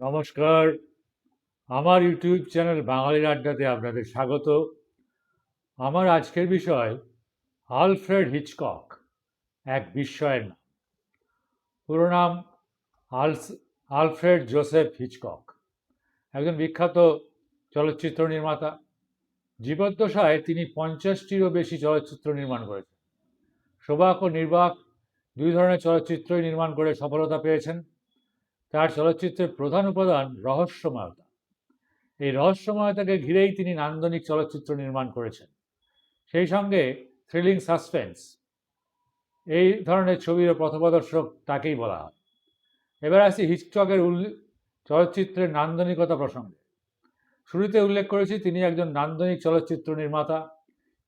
নমস্কার। আমার YouTube channel বাঙালির আড্ডাতে আপনাদের স্বাগত। আমার আজকের বিষয় আলফ্রেড হিচকক, এক বিস্ময়ের নাম। পুরো নাম আলফ্রেড জোসেফ হিচকক, একজন বিখ্যাত চলচ্চিত্র নির্মাতা। জীবদ্দশায় তিনি 50টিরও বেশি চলচ্চিত্র নির্মাণ করেছেন। সবাক ও নির্বাক দুই ধরনের চলচ্চিত্রই নির্মাণ করে সফলতা পেয়েছেন। তার চলচ্চিত্রের প্রধান উপাদান রহস্যময়তা। এই রহস্যময়তাকে ঘিরেই তিনি নান্দনিক চলচ্চিত্র নির্মাণ করেছেন। সেই সঙ্গে থ্রিলিং সাসপেন্স, এই ধরনের ছবির পথপ্রদর্শক তাকেই বলা হয়। এবার আসি হিচককের চলচ্চিত্রের নান্দনিকতা প্রসঙ্গে। শুরুতে উল্লেখ করেছি তিনি একজন নান্দনিক চলচ্চিত্র নির্মাতা।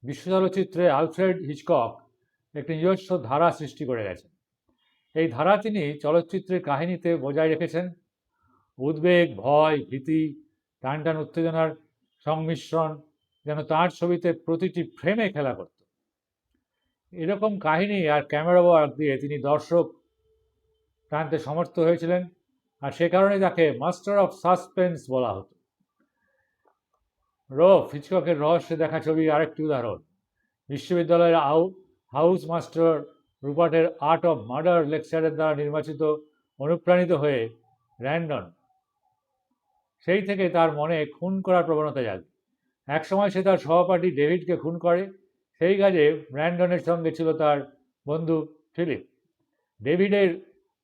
বিশ্ব চলচ্চিত্রে আলফ্রেড হিচকক একটি নিজস্ব ধারা সৃষ্টি করে গেছেন। এই ধারা তিনি চলচ্চিত্রের কাহিনীতে বজায় রেখেছেন। উদ্বেগ, ভয়, ভীতি, টান টান উত্তেজনার সংমিশ্রণ যেন তাঁর ছবিতে প্রতিটি ফ্রেমে খেলা করত। এরকম কাহিনী আর ক্যামেরা ওয়ার্ক দিয়ে তিনি দর্শক টানতে সমর্থ হয়েছিলেন, আর সে কারণে তাকে মাস্টার অফ সাসপেন্স বলা হতো। হিচককের রহস্যে দেখা ছবির আরেকটি উদাহরণ। বিশ্ববিদ্যালয়ের হাউস মাস্টার রুপার্টের আর্ট অফ মার্ডার লেকচারের দ্বারা অনুপ্রাণিত হয়ে র্যান্ডন সেই থেকে তার মনে খুন করার প্রবণতা জাগে। একসময় সে তার সহপাঠী ডেভিডকে খুন করে। সেই কাজে ব্র্যান্ডনের সঙ্গে ছিল তার বন্ধু ফিলিপ। ডেভিডের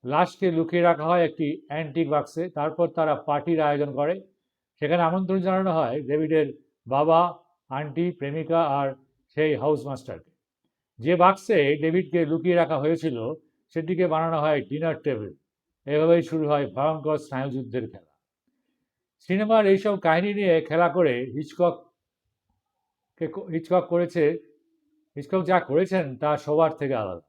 লাশকে লুকিয়ে রাখা হয় একটি অ্যান্টিক বাক্সে। তারপর তারা পার্টির আয়োজন করে। সেখানে আমন্ত্রণ জানানো হয় ডেভিডের বাবা, আন্টি, প্রেমিকা আর সেই হাউস মাস্টারকে। যে বাক্সে ডেভিডকে লুকিয়ে রাখা হয়েছিল সেটিকে বানানো হয় ডিনার টেবিল। এভাবেই শুরু হয় ভয়ঙ্কর স্নায়ুযুদ্ধের খেলা। সিনেমার এইসব কাহিনী নিয়ে খেলা করে হিচকক যা করেছেন তা সবার থেকে আলাদা।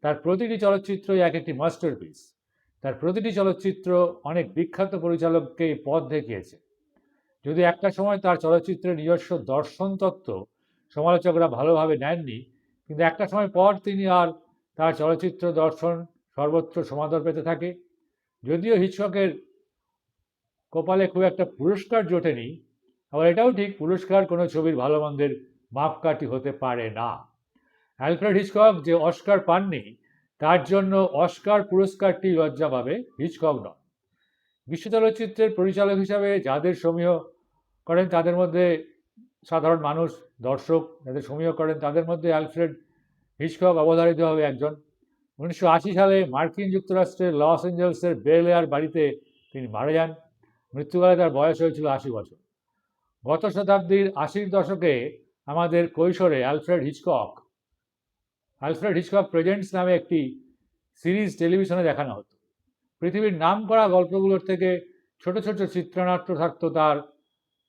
তার প্রতিটি চলচ্চিত্রই এক একটি মাস্টারপিস। তার প্রতিটি চলচ্চিত্র অনেক বিখ্যাত পরিচালককে পথ দেখিয়েছে। যদি একটা সময় তার চলচ্চিত্রের নিজস্ব দর্শন তত্ত্ব সমালোচকরা ভালোভাবে নেননি, কিন্তু একটা সময় পর তিনি আর তার চলচ্চিত্র দর্শন সর্বত্র সমাদর পেতে থাকে। যদিও হিচককের কপালে খুব একটা পুরস্কার জোটেনি, আবার এটাও ঠিক পুরস্কার কোনো ছবির ভালো মন্দের মাপকাঠি হতে পারে না। অ্যালফ্রেড হিচকক যে অস্কার পাননি, তার জন্য অস্কার পুরস্কারটি লজ্জা পাবে হিচকক নন। বিশ্ব চলচ্চিত্রের পরিচালক হিসাবে যাদের সমীহ করেন তাদের মধ্যে সাধারণ মানুষ, দর্শক যাদের সমীহ করেন তাদের মধ্যে অ্যালফ্রেড হিচকক অবধারিতভাবে একজন। 1980 সালে মার্কিন যুক্তরাষ্ট্রের লস অ্যাঞ্জেলসের বেল এয়ার বাড়িতে তিনি মারা যান। মৃত্যুকালে তার বয়স হয়েছিল 80 বছর। গত শতাব্দীর 80-র দশকে আমাদের কৈশোরে অ্যালফ্রেড হিচকক প্রেজেন্টস নামে একটি সিরিজ টেলিভিশনে দেখানো হতো। পৃথিবীর নামকরা গল্পগুলোর থেকে ছোট ছোট চিত্রনাট্য থাকতো তার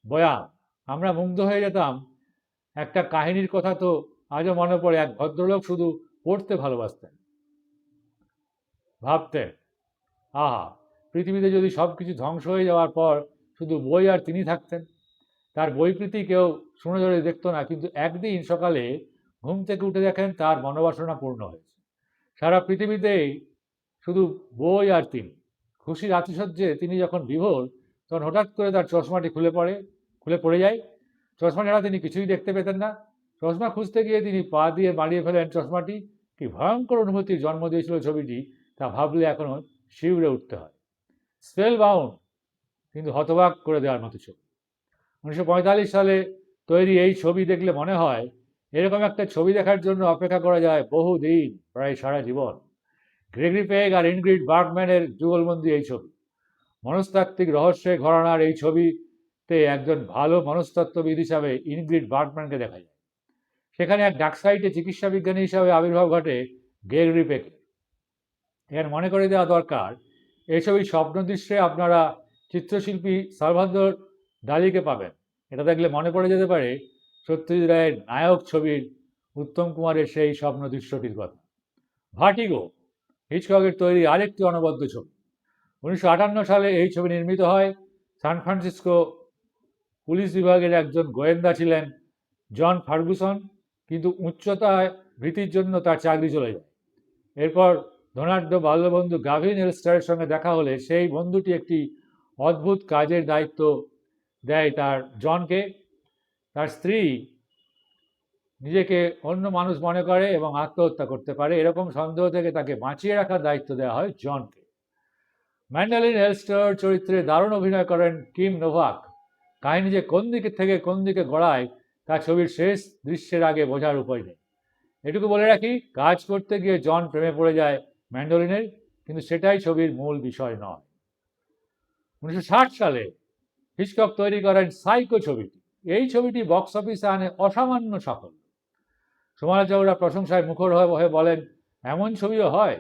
বয়ান। আমরা মুগ্ধ হয়ে যেতাম। একটা কাহিনীর কথা তো আজও মনে পড়ে। এক ভদ্রলোক শুধু পড়তে ভালোবাসতেন, ভাবতেন, আহা, পৃথিবীতে যদি সব কিছু ধ্বংস হয়ে যাওয়ার পর শুধু বই আর তিনি থাকতেন। তার বইপ্রীতি কেউ শুনে ধরে দেখতো না, কিন্তু একদিন সকালে ঘুম থেকে উঠে দেখেন তার মনোবাসনা পূর্ণ হয়েছে। সারা পৃথিবীতেই শুধু বই আর তিনি। খুশির আতিশয্যে তিনি যখন বিভোর, তখন হঠাৎ করে তার চশমাটি খুলে পড়ে যায়। চশমা ছাড়া তিনি কিছুই দেখতে পেতেন না। চশমা খুঁজতে গিয়ে তিনি পা দিয়ে বাড়িয়ে ফেলেন চশমাটি। কি ভয়ঙ্কর অনুভূতির জন্ম দিয়েছিল ছবিটি, তা ভাবলে এখনো শিউরে উঠতে হয়। স্পেল বাউন্ড, কিন্তু হতবাক করে দেওয়ার মতো ছবি। 1945 সালে তৈরি এই ছবি দেখলে মনে হয় এরকম একটা ছবি দেখার জন্য অপেক্ষা করা যায় বহুদিন, প্রায় সারা জীবন। গ্রেগরি পেগ আর ইনগ্রিড বার্গম্যানের যুগলবন্দি এই ছবি। মনস্তাত্ত্বিক রহস্যে ঘরানার এই ছবিতে একজন ভালো মনস্তত্ত্ববিদ হিসাবে ইনগ্রিড বার্গম্যানকে দেখা যায়। সেখানে এক ডাকসাইটে চিকিৎসা বিজ্ঞানী হিসাবে আবির্ভাব ঘটে গ্রেগরি পেগের। এখানে মনে করে দেওয়া দরকার, এই ছবির স্বপ্নদৃশ্যে আপনারা চিত্রশিল্পী সালভাদর ডালিকে পাবেন। এটা দেখলে মনে পড়ে যেতে পারে সত্যজিৎ রায়ের নায়ক ছবির উত্তম কুমারের সেই স্বপ্ন দৃশ্যটির কথা। ভার্টিগো, হিচককের তৈরি আরেকটি অনবদ্য ছবি। 1958 সালে এই ছবি নির্মিত হয়। সান ফ্রান্সিসকো পুলিশ বিভাগের একজন গোয়েন্দা ছিলেন জন ফার্গুসন, কিন্তু উচ্চতায় ভীতির জন্য তার চাকরি চলে যায়। এরপর ধনাঢ্য বাল্যবন্ধু গাভিন এলস্টারের সঙ্গে দেখা হলে সেই বন্ধুটি একটি অদ্ভুত কাজের দায়িত্ব দেয় তার জনকে। তার স্ত্রী নিজেকে অন্য মানুষ মনে করে এবং আত্মহত্যা করতে পারে, এরকম সন্দেহ থেকে তাকে বাঁচিয়ে রাখার দায়িত্ব দেওয়া হয় জনকে। ম্যান্ডেলিন এলস্টার চরিত্রে দারুণ অভিনয় করেন কিম নোভাক। কাহিনী যে কোন দিকে থেকে কোন দিকে গড়ায় তা ছবির শেষ দৃশ্যের আগে বোঝার উপায় নেই। এটুকু বলে রাখি, কাজ করতে গিয়ে জন প্রেমে পড়ে যায় ম্যান্ডোলিনের, কিন্তু সেটাই ছবির মূল বিষয় নয়। 1960 সালে হিচকক তৈরি করেন সাইকো ছবিটি। এই ছবিটি বক্স অফিসে আনে অসামান্য সাফল্য। সমালোচকরা প্রশংসায় মুখর হয়ে বলেন, এমন ছবিও হয়।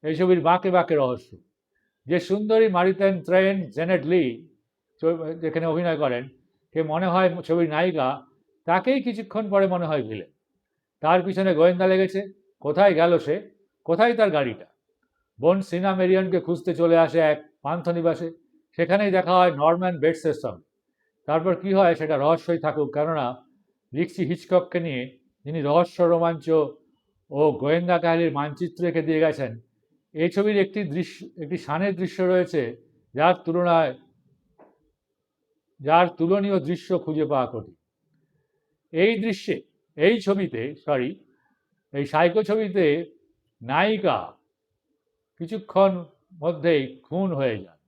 এই ছবির বাঁকে বাঁকে রহস্য। যে সুন্দরী মারিতেন ত্রেন জেনেট লি যেখানে অভিনয় করেন, কে মনে হয় ছবির নায়িকা, তাকেই কিছুক্ষণ পরে মনে হয় ভিলেন। তার পিছনে গোয়েন্দা লেগেছে। কোথায় গেল সে? কোথায় তার গাড়িটা? বোন সিনা মেরিয়নকে খুঁজতে চলে আসে এক পান্থনিবাসে। সেখানেই দেখা হয় নরম্যান বেটসের সঙ্গে। তারপর কি হয় সেটা রহস্যই থাকুক, কেননা লিখছি হিচকককে নিয়ে, যিনি রহস্য, রোমাঞ্চ ও গোয়েন্দা কাহিনীর মানচিত্র রেখে দিয়ে গেছেন। এই ছবির একটি শানের দৃশ্য রয়েছে যার তুলনীয় দৃশ্য খুঁজে পাওয়া কঠিন। এই সাইকো ছবিতে নায়িকা কিছুক্ষণ মধ্যেই খুন হয়ে যান।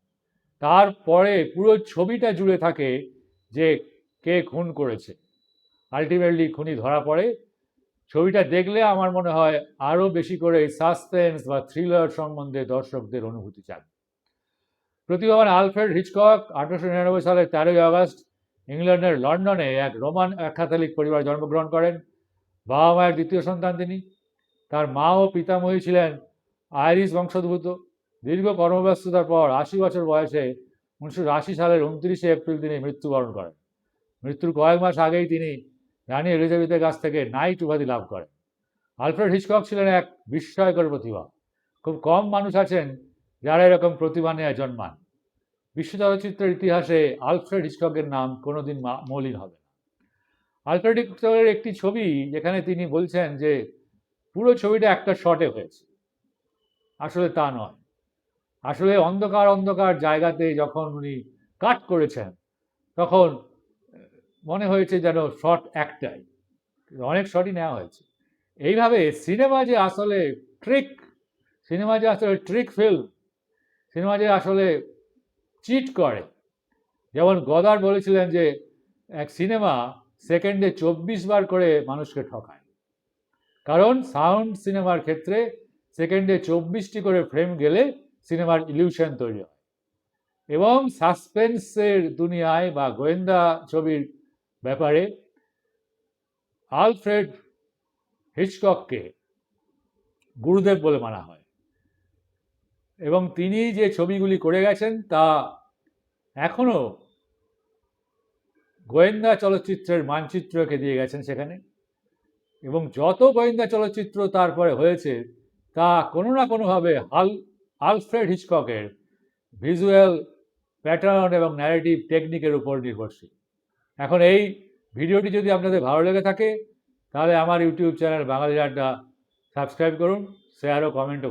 তারপরে পুরো ছবিটা জুড়ে থাকে যে কে খুন করেছে। আলটিমেটলি খুনি ধরা পড়ে। ছবিটা দেখলে আমার মনে হয় আরও বেশি করে সাসপেন্স বা থ্রিলার সম্বন্ধে দর্শকদের অনুভূতি চান। প্রতিভাবান আলফ্রেড হিচকক 1899 সালের 13ই আগস্ট ইংল্যান্ডের লন্ডনে এক রোমান ক্যাথলিক পরিবারে জন্মগ্রহণ করেন। বাবা মায়ের দ্বিতীয় সন্তান তিনি। তার মা ও পিতামহী ছিলেন আইরিশ বংশোদ্ভূত। দীর্ঘ কর্মব্যস্ততার পর 80 বছর বয়সে 1980 সালের 29শে এপ্রিল তিনি মৃত্যুবরণ করেন। মৃত্যুর কয়েক মাস আগেই তিনি রানী এলিজাবেথের কাছ থেকে নাইট উপাধি লাভ করেন। আলফ্রেড হিচকক ছিলেন এক বিস্ময়কর প্রতিভা। খুব কম মানুষ আছেন যারা এরকম প্রতিভা নিয়ে জন্মান। বিশ্ব চলচ্চিত্রের ইতিহাসে আলফ্রেড হিচককের নাম কোনোদিন মলিন হবে না। আলফ্রেড হিচককের একটি ছবি যেখানে তিনি বলছেন যে পুরো ছবিটা একটা শটে হয়েছে, আসলে তা নয়। আসলে অন্ধকার অন্ধকার জায়গাতে যখন উনি কাট করেছেন তখন মনে হয়েছে যেন শট একটাই, অনেক শটই নেওয়া হয়েছে। এইভাবে সিনেমা যে আসলে ট্রিক ফিল্ম, সিনেমা যে আসলে চিট করে। যেমন গদার বলেছিলেন যে এক সিনেমা সেকেন্ডে 24 বার করে মানুষকে ঠকায়। কারণ সাউন্ড সিনেমার ক্ষেত্রে সেকেন্ডে 24টি করে ফ্রেম গেলে সিনেমার ইলিউশন তৈরি হয়। এবং সাসপেন্সের দুনিয়ায় বা গোয়েন্দা ছবির ব্যাপারে আলফ্রেড হিচকককে গুরুদেব বলে মানা হয়। এবং তিনি যে ছবিগুলি করে গেছেন তা এখনো গোয়েন্দা চলচ্চিত্রের মানচিত্রকে দিয়ে গেছেন সেখানে। এবং যত গোয়েন্দা চলচ্চিত্র তারপরে হয়েছে তা কোনো না কোনোভাবে আলফ্রেড হিচককের ভিজুয়াল প্যাটার্ন এবং ন্যারেটিভ টেকনিকের উপর নির্ভরশীল। এখন এই ভিডিওটি যদি আপনাদের ভালো লেগে থাকে তাহলে আমার ইউটিউব চ্যানেল বাঙালির আড্ডা সাবস্ক্রাইব করুন, শেয়ার ও কমেন্ট